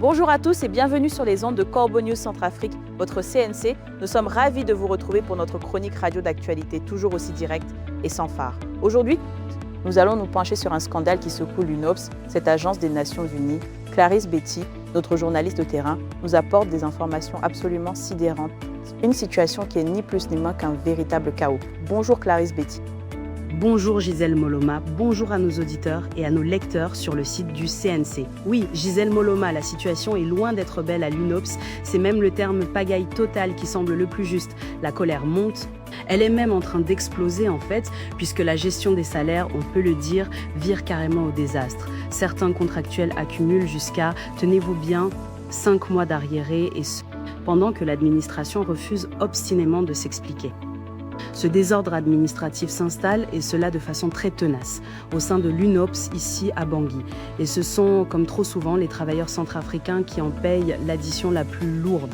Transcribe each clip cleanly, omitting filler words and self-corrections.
Bonjour à tous et bienvenue sur les ondes de Corbeau News Centrafrique, votre CNC. Nous sommes ravis de vous retrouver pour notre chronique radio d'actualité, toujours aussi directe et sans phare. Aujourd'hui, nous allons nous pencher sur un scandale qui secoue l'UNOPS, cette agence des Nations Unies. Clarisse Betty, notre journaliste de terrain, nous apporte des informations absolument sidérantes. Une situation qui est ni plus ni moins qu'un véritable chaos. Bonjour Clarisse Betty. Bonjour Gisèle Moloma, bonjour à nos auditeurs et à nos lecteurs sur le site du CNC. Oui, Gisèle Moloma, la situation est loin d'être belle à l'UNOPS, c'est même le terme pagaille totale qui semble le plus juste. La colère monte, elle est même en train d'exploser en fait, puisque la gestion des salaires, on peut le dire, vire carrément au désastre. Certains contractuels accumulent jusqu'à, tenez-vous bien, 5 mois d'arriérés et ce, pendant que l'administration refuse obstinément de s'expliquer. Ce désordre administratif s'installe, et cela de façon très tenace, au sein de l'UNOPS, ici à Bangui. Et ce sont, comme trop souvent, les travailleurs centrafricains qui en payent l'addition la plus lourde.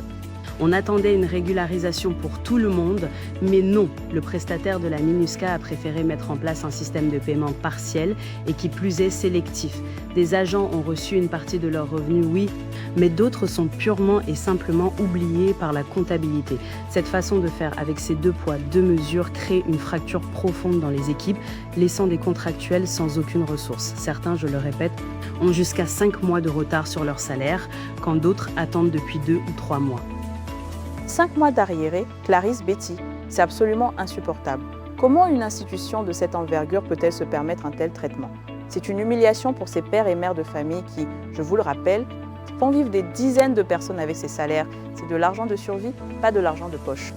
On attendait une régularisation pour tout le monde, mais non, le prestataire de la MINUSCA a préféré mettre en place un système de paiement partiel et qui plus est sélectif. Des agents ont reçu une partie de leurs revenus, oui, mais d'autres sont purement et simplement oubliés par la comptabilité. Cette façon de faire avec ces 2 poids, 2 mesures crée une fracture profonde dans les équipes, laissant des contractuels sans aucune ressource. Certains, je le répète, ont jusqu'à 5 mois de retard sur leur salaire, quand d'autres attendent depuis 2 ou 3 mois. 5 mois d'arriérés, Clarisse Betty, c'est absolument insupportable. Comment une institution de cette envergure peut-elle se permettre un tel traitement? C'est une humiliation pour ces pères et mères de famille qui, je vous le rappelle, font vivre des dizaines de personnes avec ces salaires. C'est de l'argent de survie, pas de l'argent de poche.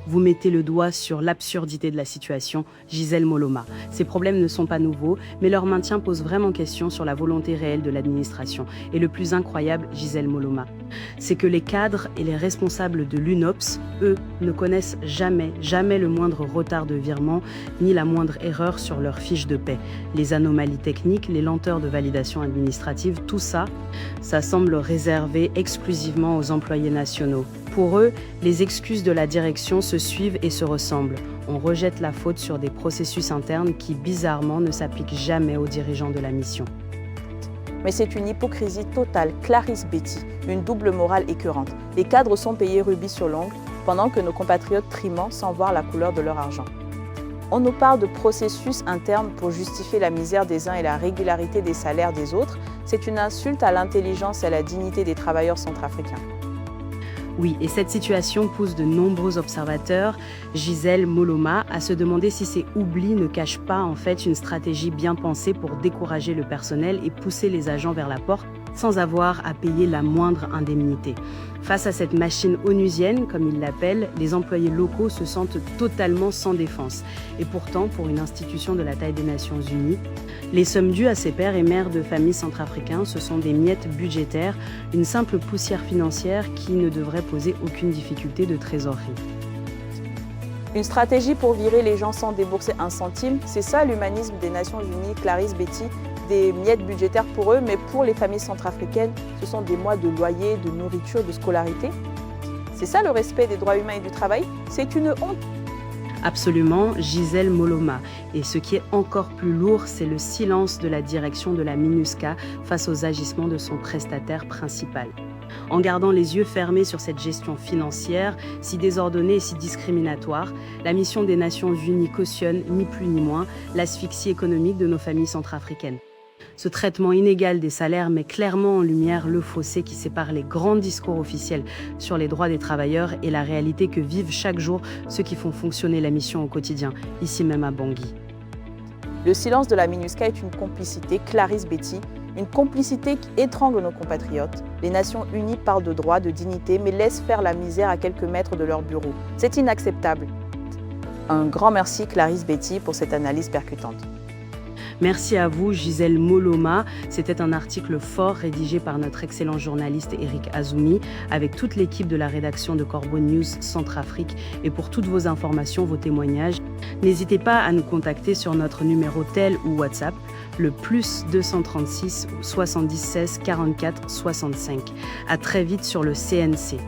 Vous mettez le doigt sur l'absurdité de la situation, Gisèle Moloma. Ces problèmes ne sont pas nouveaux, mais leur maintien pose vraiment question sur la volonté réelle de l'administration. Et le plus incroyable, Gisèle Moloma, c'est que les cadres et les responsables de l'UNOPS, eux, ne connaissent jamais le moindre retard de virement, ni la moindre erreur sur leur fiche de paie. Les anomalies techniques, les lenteurs de validation administrative, tout ça, ça semble réservé exclusivement aux employés nationaux. Pour eux, les excuses de la direction se suivent et se ressemblent. On rejette la faute sur des processus internes qui, bizarrement, ne s'appliquent jamais aux dirigeants de la mission. Mais c'est une hypocrisie totale, Clarisse Betty, une double morale écœurante. Les cadres sont payés rubis sur l'ongle, pendant que nos compatriotes triment sans voir la couleur de leur argent. On nous parle de processus internes pour justifier la misère des uns et la régularité des salaires des autres. C'est une insulte à l'intelligence et à la dignité des travailleurs centrafricains. Oui, et cette situation pousse de nombreux observateurs, Gisèle Moloma, à se demander si ces oublis ne cachent pas en fait une stratégie bien pensée pour décourager le personnel et pousser les agents vers la porte sans avoir à payer la moindre indemnité. Face à cette machine onusienne, comme ils l'appellent, les employés locaux se sentent totalement sans défense. Et pourtant, pour une institution de la taille des Nations Unies, les sommes dues à ces pères et mères de familles centrafricains, ce sont des miettes budgétaires, une simple poussière financière qui ne devrait poser aucune difficulté de trésorerie. Une stratégie pour virer les gens sans débourser un centime, c'est ça l'humanisme des Nations Unies, Clarisse Betty, des miettes budgétaires pour eux, mais pour les familles centrafricaines, ce sont des mois de loyer, de nourriture, de scolarité. C'est ça le respect des droits humains et du travail? C'est une honte. Absolument, Gisèle Moloma. Et ce qui est encore plus lourd, c'est le silence de la direction de la MINUSCA face aux agissements de son prestataire principal. En gardant les yeux fermés sur cette gestion financière, si désordonnée et si discriminatoire, la mission des Nations Unies cautionne, ni plus ni moins, l'asphyxie économique de nos familles centrafricaines. Ce traitement inégal des salaires met clairement en lumière le fossé qui sépare les grands discours officiels sur les droits des travailleurs et la réalité que vivent chaque jour ceux qui font fonctionner la mission au quotidien, ici même à Bangui. Le silence de la MINUSCA est une complicité, Clarisse Betty, une complicité qui étrangle nos compatriotes. Les Nations Unies parlent de droits, de dignité, mais laissent faire la misère à quelques mètres de leur bureau. C'est inacceptable. Un grand merci Clarisse Betty pour cette analyse percutante. Merci à vous, Gisèle Moloma. C'était un article fort rédigé par notre excellent journaliste Eric Azoumi avec toute l'équipe de la rédaction de Corbeau News Centrafrique. Et pour toutes vos informations, vos témoignages, n'hésitez pas à nous contacter sur notre numéro tel ou WhatsApp, le +236 70 16 44 65. À très vite sur le CNC.